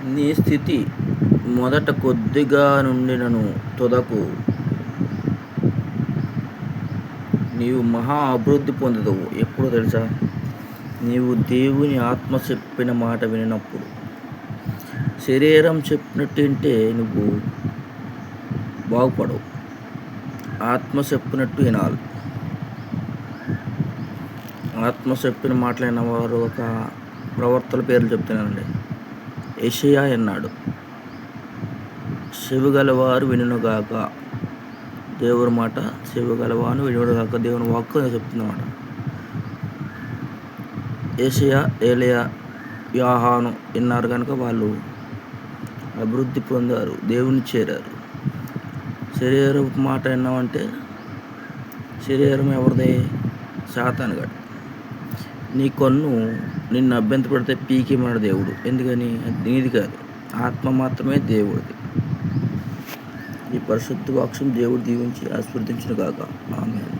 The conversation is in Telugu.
నీ స్థితి మొదట కొద్దిగా నుండినను తుదకు నీవు మహా అభివృద్ధి పొందుదువు. ఎప్పుడు తెలుసా? నీవు దేవుని ఆత్మ చెప్పిన మాట వినినప్పుడు. శరీరం చెప్పినట్టు వింటే నువ్వు బాగుపడవు. ఆత్మ చెప్పినట్టు వినాలి. ఆత్మ చెప్పిన మాటలైన వారు ఒక ప్రవర్తల పేర్లు చెప్తున్నానండి. యెషయా అన్నాడు, చెవిగలవారు వినుగాక. దేవుని మాట చెవిగలవారు వినుగాక. దేవుని వాక్కు చెప్తున్నమాట. యెషయా, ఏలియా, యోహాను విన్నారు కనుక వాళ్ళు అభివృద్ధి పొందారు, దేవుని చేరారు. శరీరం మాట విన్నామంటే శరీరం ఎవరిదే? సాతానుగాడు. నీ కన్ను నిన్ను అభ్యంతర పెడితే పీకిమన్నాడు దేవుడు. ఎందుకని? నీది కాదు, ఆత్మ మాత్రమే దేవుడిది. ఈ పరిశుద్ధ వాక్యం దేవుడు దీవించి ఆశీర్వదించును గాక. ఆమేన్.